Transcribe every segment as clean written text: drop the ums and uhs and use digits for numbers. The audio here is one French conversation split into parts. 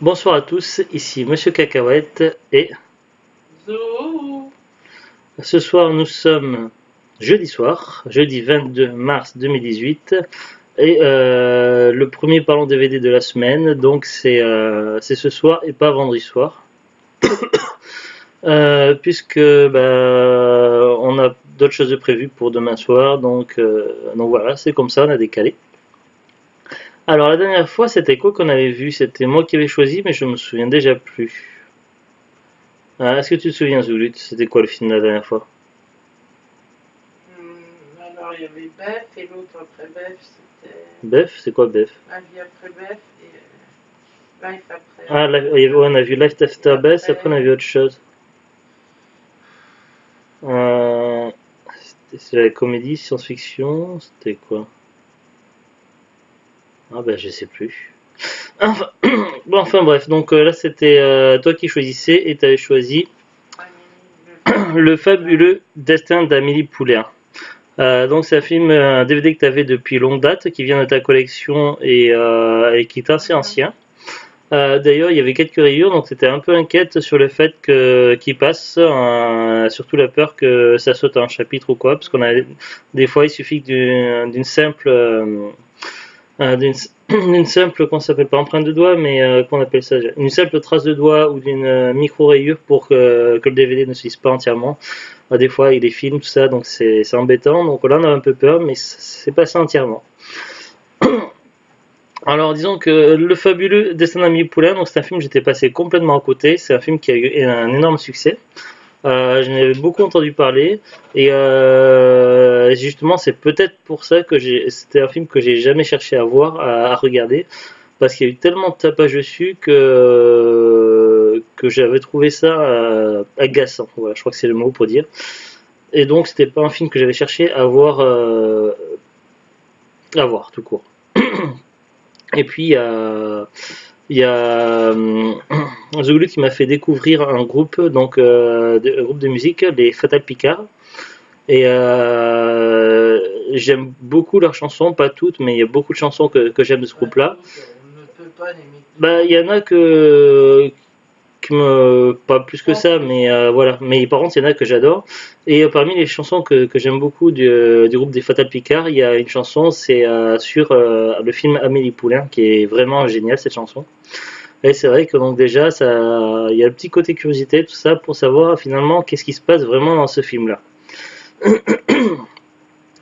Bonsoir à tous, ici Monsieur Cacahuète et Zo. ce soir nous sommes jeudi soir, jeudi 22 mars 2018 et le premier parlons DVD de la semaine, donc c'est ce soir et pas vendredi soir. Puisque on a d'autres choses de prévues pour demain soir, donc voilà, c'est comme ça, on a décalé. Alors la dernière fois c'était quoi qu'on avait vu? C'était moi qui avais choisi mais je me souviens déjà plus. Est-ce que tu te souviens, Zulut? C'était quoi le film la dernière fois? Alors il y avait Beth et l'autre après Beth, c'était Bef, c'est quoi Bef? La vie après Beth et Life après. Ah, ouais, on a vu Life After Beth, après on a vu autre chose. Euh, c'était la comédie, science-fiction, c'était quoi? Ah ben je sais plus. Enfin, bon, enfin bref, donc là c'était toi qui choisissais et tu avais choisi Le fabuleux destin d'Amélie Poulain. Donc c'est un film, un DVD que tu avais depuis longue date, qui vient de ta collection et qui est assez ancien. D'ailleurs, il y avait quelques rayures, donc c'était un peu inquiète sur le fait qu'il passe, surtout la peur que ça saute un chapitre ou quoi, parce qu'on a des fois il suffit d'une simple d'une simple, qu'on s'appelle pas empreinte de doigt, mais qu'on appelle ça, une simple trace de doigt ou d'une micro rayure pour que le DVD ne se lise pas entièrement. Des fois, il est films, tout ça, donc c'est embêtant. Donc là, on a un peu peur, mais c'est passé entièrement. Alors, disons que Le fabuleux destin d'Amélie Poulain, donc c'est un film que j'étais passé complètement à côté. C'est un film qui a eu un énorme succès. J'en avais beaucoup entendu parler et justement c'est peut-être pour ça que c'était un film que j'ai jamais cherché à voir, à regarder, parce qu'il y a eu tellement de tapage dessus que j'avais trouvé ça agaçant. Voilà, je crois que c'est le mot pour dire. Et donc c'était pas un film que j'avais cherché à voir tout court. Et puis il y a The Glue qui m'a fait découvrir un groupe, un groupe de musique, les Fatal Picard. Et j'aime beaucoup leurs chansons, pas toutes, mais il y a beaucoup de chansons que j'aime de ce groupe-là. On ne peut pas l'aimer. Bah, il y en a pas plus que ça, mais voilà. Mais par contre, il y en a que j'adore. Et parmi les chansons que j'aime beaucoup du groupe des Fatal Picard, il y a une chanson, c'est sur le film Amélie Poulain, qui est vraiment géniale cette chanson. Et c'est vrai que donc déjà, il y a le petit côté curiosité, tout ça, pour savoir finalement qu'est-ce qui se passe vraiment dans ce film-là.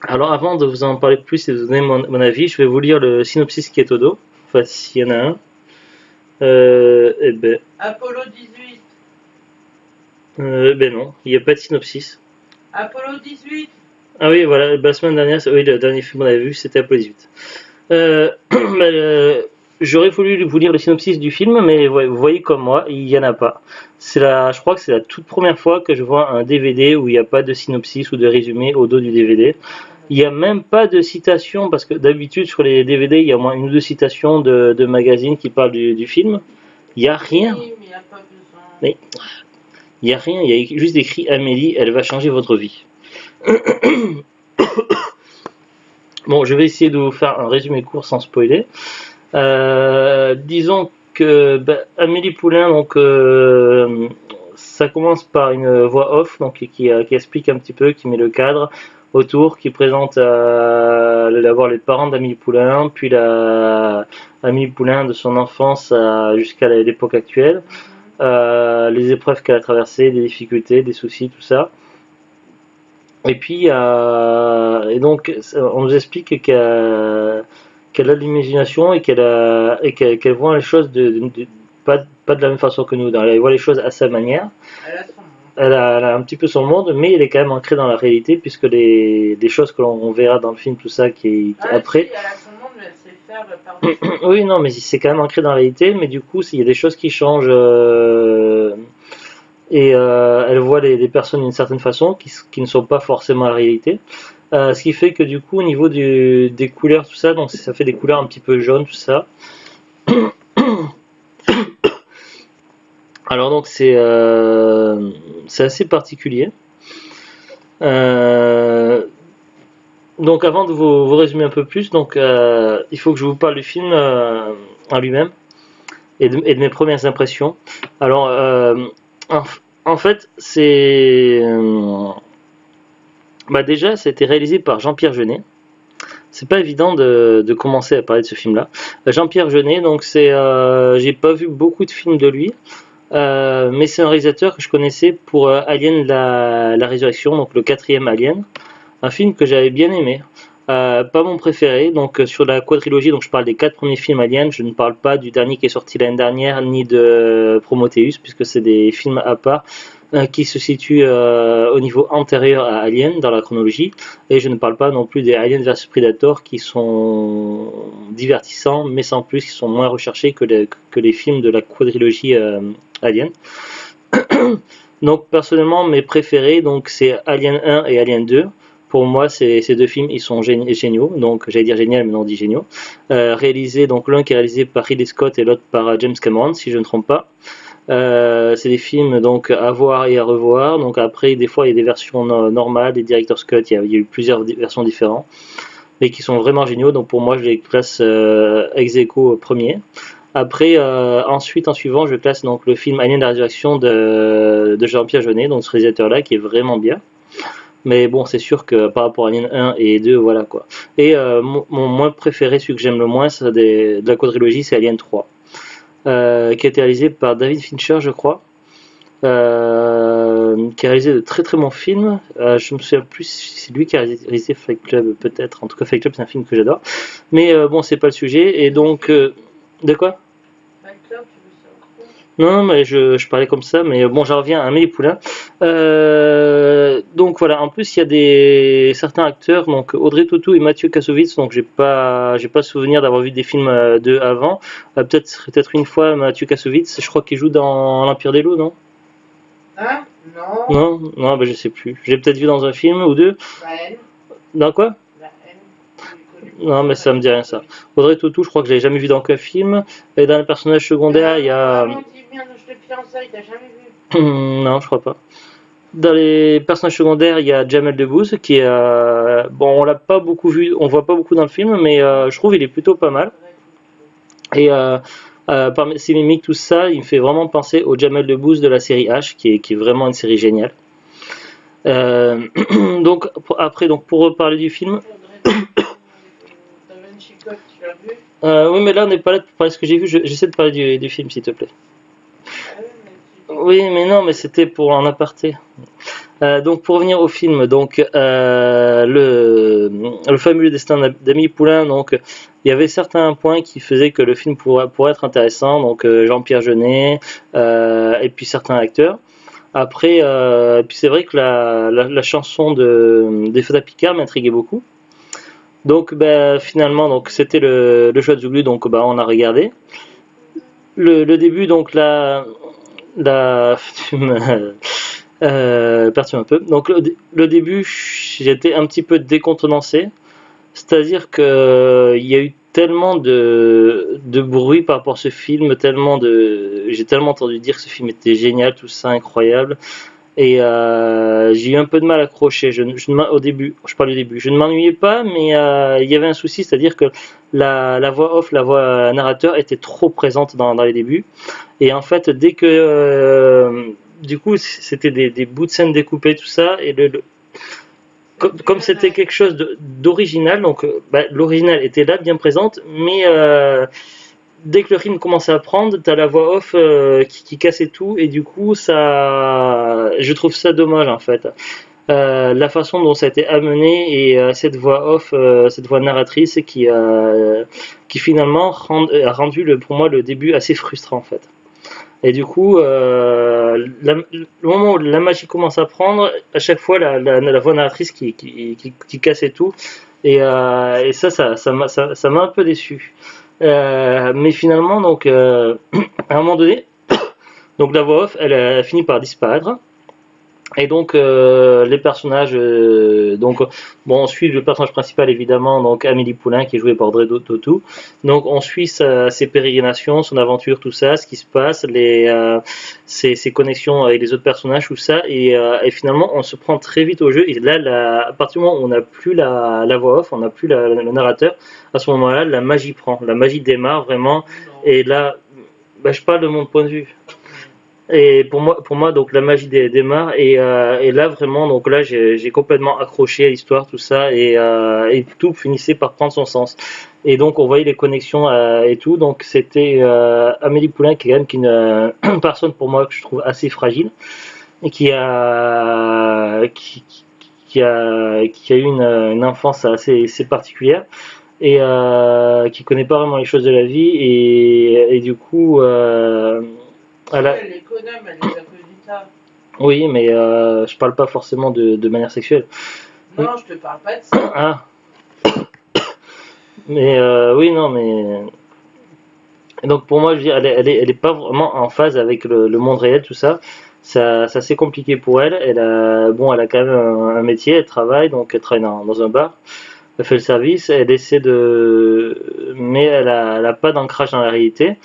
Alors avant de vous en parler plus et de vous donner mon avis, je vais vous lire le synopsis qui est au dos. Enfin, s'il y en a un. Eh ben, Apollo 18. ben non, il n'y a pas de synopsis. Apollo 18. Ah oui, voilà, la semaine dernière, oui, le dernier film qu'on avait vu, c'était Apollo 18. J'aurais voulu vous lire le synopsis du film, mais vous voyez comme moi, il n'y en a pas. Je crois que c'est la toute première fois que je vois un DVD où il n'y a pas de synopsis ou de résumé au dos du DVD. Il n'y a même pas de citation, parce que d'habitude sur les DVD, il y a au moins une ou deux citations de magazines qui parlent du film. Il n'y a rien. Oui, mais il n'y a pas besoin. Mais il n'y a rien, il y a juste écrit Amélie, elle va changer votre vie. Bon, je vais essayer de vous faire un résumé court sans spoiler. Disons que Amélie Poulain, donc ça commence par une voix off, donc qui explique un petit peu, qui met le cadre autour, qui présente d'abord les parents d'Amélie Poulain, puis Amélie Poulain de son enfance jusqu'à l'époque actuelle, les épreuves qu'elle a traversées, des difficultés, des soucis, tout ça. Et puis, et donc, on nous explique qu'elle a de l'imagination et qu'elle voit les choses pas de la même façon que nous. Elle voit les choses à sa manière. Elle a son monde. Elle a un petit peu son monde, mais elle est quand même ancrée dans la réalité, puisque les choses que l'on verra dans le film, tout ça, qui après. Si, elle a son monde, mais elle sait faire par-dessus. Oui, non, mais c'est quand même ancré dans la réalité, mais du coup, il y a des choses qui changent. Et elle voit les personnes d'une certaine façon qui ne sont pas forcément la réalité. Ce qui fait que du coup au niveau des couleurs, tout ça, donc ça fait des couleurs un petit peu jaunes, tout ça. Alors donc c'est assez particulier. Donc avant de vous résumer un peu plus, donc il faut que je vous parle du film en lui-même. et de mes premières impressions. Alors, en, en fait, c'est bah déjà, c'était réalisé par Jean-Pierre Jeunet. C'est pas évident de commencer à parler de ce film-là. Jean-Pierre Jeunet, donc j'ai pas vu beaucoup de films de lui, mais c'est un réalisateur que je connaissais pour Alien la Résurrection, donc le quatrième Alien, un film que j'avais bien aimé. Pas mon préféré, donc sur la quadrilogie, donc je parle des 4 premiers films Alien, je ne parle pas du dernier qui est sorti l'année dernière, ni de Prometheus, puisque c'est des films à part qui se situent au niveau antérieur à Alien dans la chronologie, et je ne parle pas non plus des Alien vs Predator qui sont divertissants, mais sans plus, qui sont moins recherchés que les films de la quadrilogie Alien. Donc personnellement mes préférés donc c'est Alien 1 et Alien 2. Pour moi, ces deux films, ils sont géniaux. Donc, j'allais dire génial, mais non, on dit géniaux. Réalisés, donc l'un qui est réalisé par Ridley Scott et l'autre par James Cameron, si je ne me trompe pas. C'est des films donc à voir et à revoir. Donc après, des fois, il y a des versions normales, des director's cut. Il y a eu plusieurs versions différentes, mais qui sont vraiment géniaux. Donc pour moi, je les classe ex aequo premier. Après, ensuite, en suivant, je classe donc le film Alien la Résurrection de Jean-Pierre Jeunet, donc ce réalisateur-là, qui est vraiment bien. Mais bon, c'est sûr que par rapport à Alien 1 et 2, voilà quoi. Et mon moins préféré, celui que j'aime le moins de la quadrilogie, c'est Alien 3. Qui a été réalisé par David Fincher, je crois. Qui a réalisé de très très bons films. Je me souviens plus si c'est lui qui a réalisé Fight Club, peut-être. En tout cas, Fight Club, c'est un film que j'adore. Mais bon, c'est pas le sujet. Et donc, de quoi? Non, mais je parlais comme ça, mais bon, j'en reviens à Amélie Poulain. Donc voilà, en plus il y a certains acteurs, donc Audrey Tautou et Mathieu Kassovitz, donc j'ai pas souvenir d'avoir vu des films d'eux avant. Peut-être une fois Mathieu Kassovitz, je crois qu'il joue dans l'Empire des Loups, non? Hein? Non. Non, ben je sais plus. J'ai peut-être vu dans un film ou deux. La haine. Dans quoi? La haine. Non, mais ça me dit rien ça. Audrey Tautou, je crois que je l'ai jamais vu dans aucun film. Et dans les personnages secondaires, il y a. T'as jamais vu? Non, je crois pas. Dans les personnages secondaires, il y a Jamel Debbouze qui est bon, on l'a pas beaucoup vu, on voit pas beaucoup dans le film, mais je trouve il est plutôt pas mal. Et parmi ses mimiques, tout ça, il me fait vraiment penser au Jamel Debbouze de la série H, qui est vraiment une série géniale. Donc après, donc pour reparler du film. Oui, mais là on n'est pas là pour parler de ce que j'ai vu. J'essaie de parler du film, s'il te plaît. Oui, mais non, mais c'était pour en aparté. Donc pour revenir au film, donc le fabuleux destin d'Amélie Poulain, donc il y avait certains points qui faisaient que le film pourrait être intéressant, donc Jean-Pierre Jeunet et puis certains acteurs. Après, puis c'est vrai que la chanson des Feux Picard m'intriguait beaucoup. Donc finalement, donc c'était le choix de Zouglou, donc on a regardé. Le début, donc tu me perturbe un peu. Donc le début, j'étais un petit peu décontenancé, c'est-à-dire que il y a eu tellement de bruit par rapport à ce film, j'ai tellement entendu dire que ce film était génial, tout ça incroyable, et j'ai eu un peu de mal à accrocher. Au début, je parle du début, je ne m'ennuyais pas, mais il y avait un souci, c'est-à-dire que la voix off, la voix narrateur était trop présente dans les débuts, et en fait, dès que du coup, c'était des bouts de scène découpés, tout ça, et comme c'était quelque chose d'original, donc l'original était là, bien présente, mais dès que le film commençait à prendre, t'as la voix off qui cassait tout, et du coup, je trouve ça dommage en fait. La façon dont ça a été amené et cette voix off, cette voix narratrice qui finalement a rendu pour moi le début assez frustrant en fait. Et du coup, le moment où la magie commence à prendre, à chaque fois la voix narratrice qui cassait tout, et ça m'a un peu déçu. Mais finalement, donc, à un moment donné, donc la voix off, elle finit par disparaître. Et donc les personnages, donc bon, on suit le personnage principal évidemment, donc Amélie Poulain qui est jouée par Audrey Tautou. Donc on suit ses pérégrinations, son aventure, tout ça, ce qui se passe, ses connexions avec les autres personnages, tout ça, et finalement on se prend très vite au jeu. Et là, à partir du moment où on n'a plus la voix off, on n'a plus le narrateur, à ce moment-là, la magie démarre vraiment. Et là, Bah, je parle de mon point de vue. Et pour moi, donc la magie démarre et là vraiment, donc là j'ai complètement accroché à l'histoire, tout ça et tout finissait par prendre son sens. Et donc on voyait les connexions et tout. Donc c'était Amélie Poulain qui est quand même une personne pour moi que je trouve assez fragile et qui a eu une enfance assez particulière et qui connaît pas vraiment les choses de la vie et du coup elle Si a, elle les connaît, mais elle les a connues tard. oui, mais je parle pas forcément de manière sexuelle. Non, je te parle pas de ça. Ah, mais oui, non, mais donc pour moi, je veux dire, elle est pas vraiment en phase avec le monde réel, tout ça. Ça c'est compliqué pour elle. Elle a quand même un métier, elle travaille, donc elle travaille dans un bar. Elle fait le service, elle essaie mais elle a pas d'ancrage dans la réalité.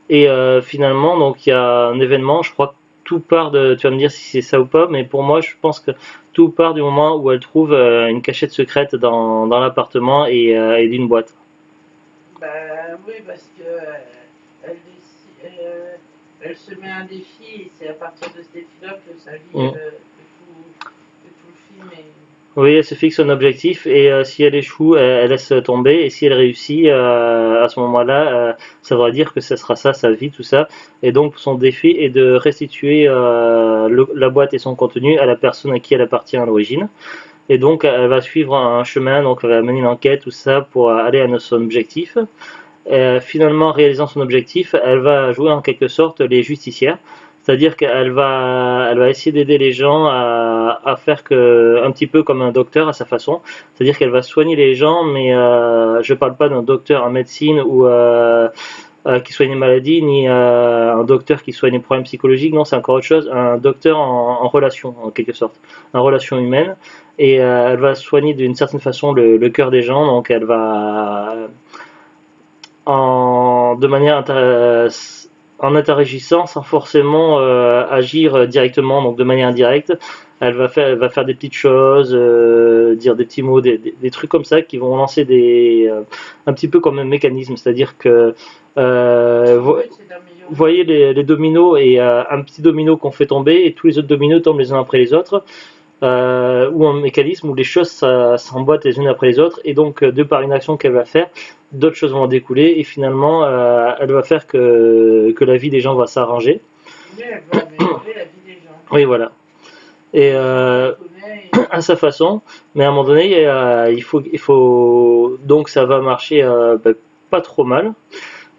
Et finalement, donc il y a un événement, je crois que tout part de, tu vas me dire si c'est ça ou pas, mais pour moi, je pense que tout part du moment où elle trouve une cachette secrète dans l'appartement et d'une boîte. Ben oui, parce que elle se met un défi et c'est à partir de ce défi-là que sa vie, Mm. que tout le film est. Oui, elle se fixe un objectif et si elle échoue, elle laisse tomber. Et si elle réussit, à ce moment-là, ça voudra dire que ce sera ça, sa vie, tout ça. Et donc, son défi est de restituer la boîte et son contenu à la personne à qui elle appartient à l'origine. Et donc, elle va suivre un chemin, donc elle va mener une enquête, tout ça, pour aller à son objectif. Finalement, réalisant son objectif, elle va jouer en quelque sorte les justicières. C'est-à-dire qu'elle va essayer d'aider les gens à faire un petit peu comme un docteur à sa façon. C'est-à-dire qu'elle va soigner les gens, mais je ne parle pas d'un docteur en médecine ou qui soigne les maladies, ni un docteur qui soigne les problèmes psychologiques. Non, c'est encore autre chose. Un docteur en relation, en quelque sorte, en relation humaine. Et elle va soigner d'une certaine façon le cœur des gens. Donc, elle va de manière en interagissant sans forcément agir directement, donc de manière indirecte. Elle va faire des petites choses, dire des petits mots, des trucs comme ça qui vont lancer un petit peu comme un mécanisme, c'est-à-dire que Le but, c'est d'améliorer. vous voyez les dominos et un petit domino qu'on fait tomber et tous les autres dominos tombent les uns après les autres. Ou un mécanisme où les choses s'emboîtent les unes après les autres et donc de par une action qu'elle va faire, d'autres choses vont en découler et finalement elle va faire que la vie des gens va s'arranger. Oui, elle va améliorer la vie des gens. Oui, voilà. Et Elle connaît et- à sa façon, mais à un moment donné, il faut donc ça va marcher pas trop mal.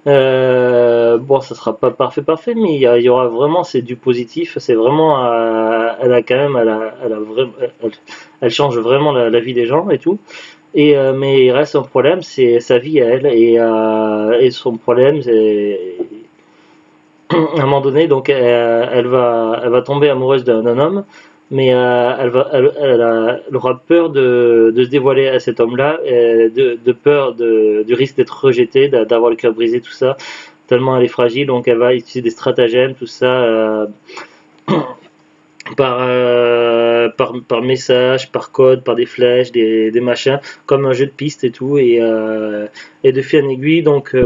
Bon, ça sera pas parfait, mais il y aura vraiment, c'est du positif, c'est vraiment, elle a quand même, elle change vraiment la vie des gens et tout. Mais il reste un problème, c'est sa vie à elle et son problème, c'est à un moment donné, donc elle va tomber amoureuse d'un homme, mais elle aura peur de se dévoiler à cet homme-là, de peur du risque d'être rejetée, d'avoir le cœur brisé, tout ça, tellement elle est fragile, donc elle va utiliser des stratagèmes, tout ça, par message, par code, par des flèches, des machins, comme un jeu de piste et tout, et de fil en aiguille, donc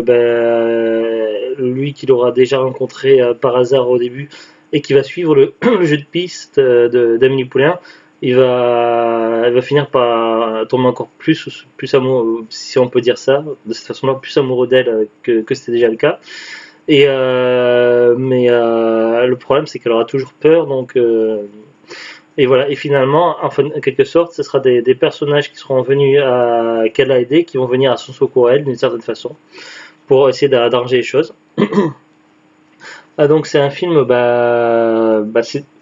lui qu'il aura déjà rencontré par hasard au début et qui va suivre le jeu de piste d'Amélie Poulain, elle va finir par tomber encore plus amoureux, si on peut dire ça, de cette façon-là, plus amoureux d'elle que c'était déjà le cas. Mais le problème, c'est qu'elle aura toujours peur, donc et voilà. Et finalement, enfin, en quelque sorte, ce sera des personnages qui seront venus qu'elle a aidé, qui vont venir à son secours à elle d'une certaine façon, pour essayer d'arranger les choses. Ah, donc c'est un film,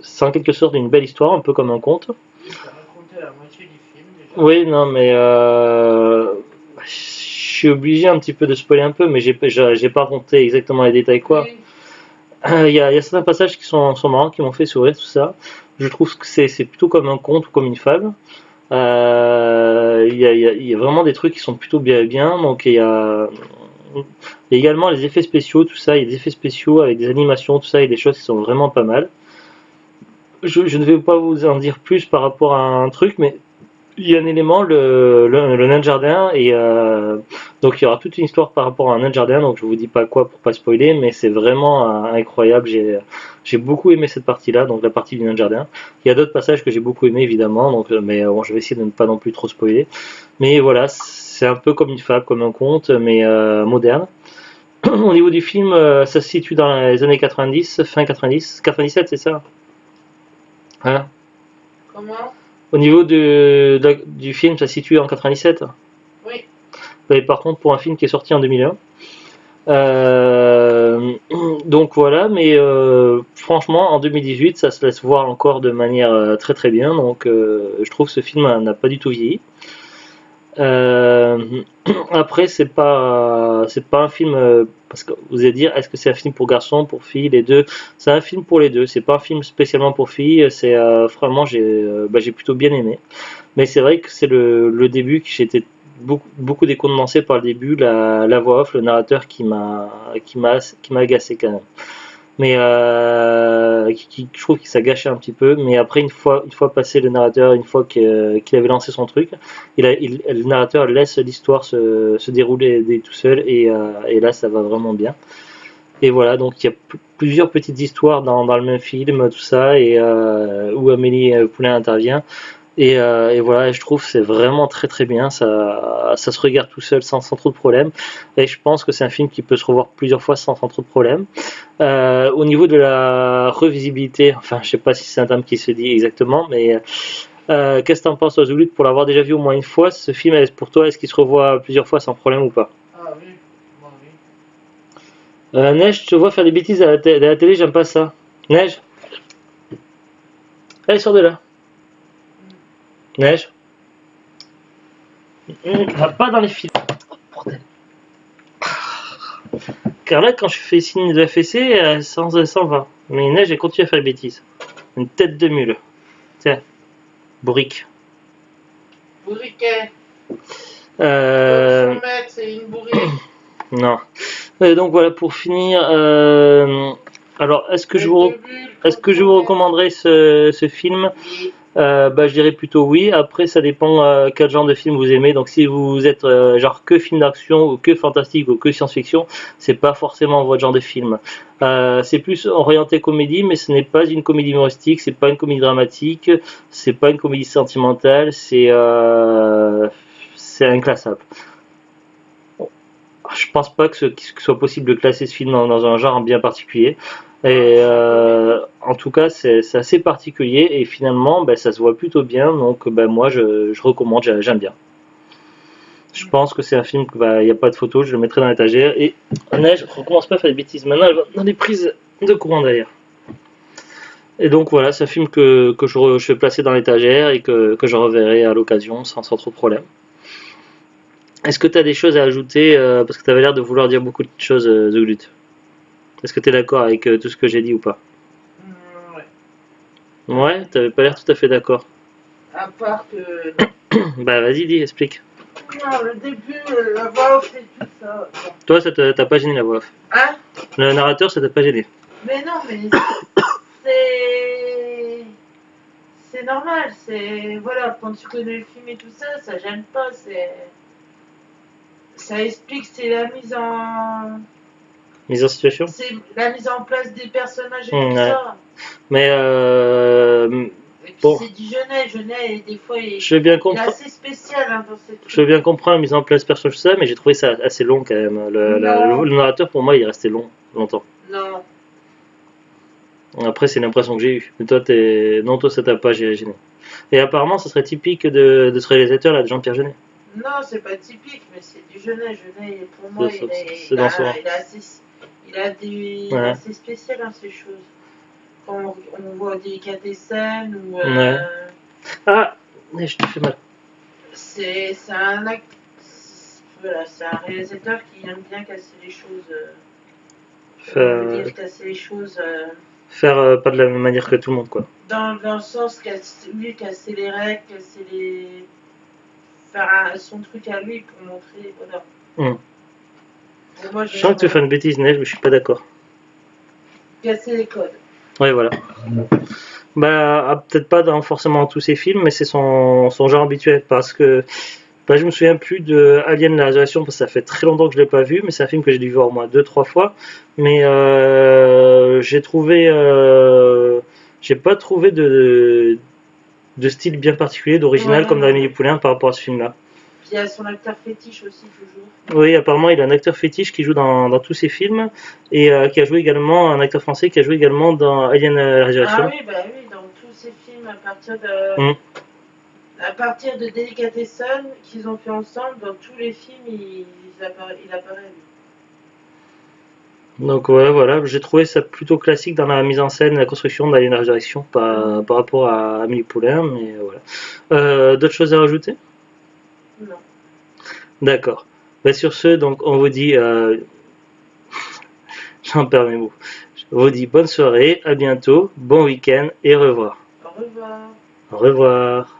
c'est en quelque sorte une belle histoire, un peu comme un conte. Oui, ça racontait la moitié du film déjà. Oui, non, mais je suis obligé un petit peu de spoiler un peu, mais j'ai pas raconté exactement les détails quoi. Oui, Il y a certains passages qui sont marrants, qui m'ont fait sourire, tout ça. Je trouve que c'est plutôt comme un conte ou comme une fable. Il y a vraiment des trucs qui sont plutôt bien. Donc il y a également les effets spéciaux, tout ça. Il y a des effets spéciaux avec des animations, tout ça, et des choses qui sont vraiment pas mal. Je ne vais pas vous en dire plus par rapport à un truc, mais il y a un élément, le nain de jardin, et donc il y aura toute une histoire par rapport à un nain de jardin, donc je vous dis pas quoi pour pas spoiler, mais c'est vraiment incroyable. J'ai beaucoup aimé cette partie-là, donc la partie du nain de jardin. Il y a d'autres passages que j'ai beaucoup aimé évidemment, donc mais bon, je vais essayer de ne pas non plus trop spoiler. Mais voilà, c'est un peu comme une fable, comme un conte, mais moderne. Au niveau du film, ça se situe dans les années 90, fin 90, 97, c'est ça? Hein. Comment? Au niveau du film, ça se situe en 97. Oui. Et par contre, pour un film qui est sorti en 2001. Donc voilà, mais franchement, en 2018, ça se laisse voir encore de manière très très bien. Donc je trouve que ce film n'a pas du tout vieilli. Euh, Après, c'est pas un film parce que vous allez dire, est-ce que c'est un film pour garçons, pour filles, les deux? C'est un film pour les deux. C'est pas un film spécialement pour filles. C'est vraiment j'ai plutôt bien aimé. Mais c'est vrai que c'est le début que j'étais beaucoup décontenancé par le début, la voix off, le narrateur qui m'a agacé quand même. Mais je trouve que ça gâchait un petit peu. Mais après, une fois passé le narrateur, une fois qu'il avait lancé son truc, le narrateur laisse l'histoire se dérouler tout seul et là, ça va vraiment bien. Et voilà, donc il y a plusieurs petites histoires dans le même film, tout ça, et où Amélie Poulain intervient. Et voilà, je trouve que c'est vraiment très très bien, ça se regarde tout seul sans trop de problèmes. Et je pense que c'est un film qui peut se revoir plusieurs fois sans trop de problèmes. Au niveau de la revisibilité, enfin je sais pas si c'est un terme qui se dit exactement, mais qu'est-ce que t'en penses, Ozulut, pour l'avoir déjà vu au moins une fois, ce film, pour toi, est-ce qu'il se revoit plusieurs fois sans problème ou pas? Ah oui, moi oui. Neige, je te vois faire des bêtises à la télé, j'aime pas ça. Neige, allez, sors de là. Neige. Va pas dans les fils. Bordel. Car là, quand je fais signe de fessée, elle s'en va. Mais Neige, elle continue à faire des bêtises. Une tête de mule. Tiens, bourrique. Bourriquet. Euh, Son maître, c'est une bourrique. non. Donc voilà, pour finir. Alors, est-ce que je vous recommanderais ce film? Oui. Je dirais plutôt oui. Après, ça dépend quel genre de film vous aimez. Donc, si vous êtes genre que film d'action ou que fantastique ou que science-fiction, c'est pas forcément votre genre de film. C'est plus orienté comédie, mais ce n'est pas une comédie humoristique, c'est pas une comédie dramatique, c'est pas une comédie sentimentale, c'est inclassable. Je pense pas que ce soit possible de classer ce film dans un genre bien particulier. Et en tout cas, c'est assez particulier et finalement, ça se voit plutôt bien. Donc, moi, je recommande, j'aime bien. Je pense que c'est un film il n'y a pas de photo, je le mettrai dans l'étagère. Et Neige, je recommence pas à faire des bêtises. Maintenant, elle va dans les prises de courant d'ailleurs. Et donc voilà, c'est un film que je vais placer dans l'étagère et que je reverrai à l'occasion sans trop de problème. Est-ce que tu as des choses à ajouter parce que tu avais l'air de vouloir dire beaucoup de choses, Zulut. Est-ce que tu es d'accord avec tout ce que j'ai dit ou pas? Ouais. Ouais, t'avais pas l'air tout à fait d'accord. À part que. Bah vas-y, dis, explique. Non, le début, la voix off et tout ça. Bon. Toi, ça t'a pas gêné la voix off. Hein? Le narrateur, ça t'a pas gêné. Mais non, mais c'est. C'est normal, c'est. Voilà, quand tu connais le film et tout ça, ça gêne pas, c'est. Ça explique, c'est la mise en. Mise en situation. C'est la mise en place des personnages et tout Ouais. ça. Mais Et puis bon, c'est du Jeunet, et des fois je veux bien il est comprendre. assez spécial hein, dans cette. Je veux bien comprendre la mise en place personnage tout ça, mais j'ai trouvé ça assez long quand même. Le narrateur pour moi, il est resté longtemps. Non. Après, c'est l'impression que j'ai eue. Mais toi, non, toi, ça t'a pas gêné. Et apparemment, ça serait typique de ce réalisateur là, de Jean-Pierre Jeunet. Non, c'est pas typique, mais c'est du Jeunet. Jeunet, pour moi, C'est dans son. Il est assez spécial dans ces choses. Quand on voit des scènes ou. Ouais. Ah, je te fais mal. C'est un réalisateur qui aime bien casser les choses. Casser les choses. Faire pas de la même manière que tout le monde, quoi. Dans le sens lui casser les règles, faire son truc à lui pour montrer. Voilà. Moi, je sens que tu fais une bêtise, Neige, mais je suis pas d'accord. Casser les codes. Ouais, voilà. Bah, peut-être pas dans forcément tous ses films, mais c'est son genre habituel parce que bah, je me souviens plus de Alien la résurrection parce que ça fait très longtemps que je l'ai pas vu, mais c'est un film que j'ai dû voir au moins deux trois fois. Mais j'ai pas trouvé de style bien particulier, d'original Ouais, comme non. d'Amélie Poulain par rapport à ce film-là. Puis il y a son acteur fétiche aussi, toujours. Oui, apparemment, il a un acteur fétiche qui joue dans tous ses films et qui a joué également, un acteur français qui a joué également dans Alien la Ah résurrection. oui, bah oui, dans tous ces films, Mm. à partir de Delicatessen qu'ils ont fait ensemble, dans tous les films, il apparaît lui. Donc ouais, voilà, j'ai trouvé ça plutôt classique dans la mise en scène, la construction d'Alien la résurrection par rapport à Amélie Poulain, mais voilà. D'autres choses à rajouter? Non. D'accord. Bah, sur ce, donc on vous dit, j'en perds mes mots. Je vous dis bonne soirée, à bientôt, bon week-end et au revoir. Au revoir. Au revoir.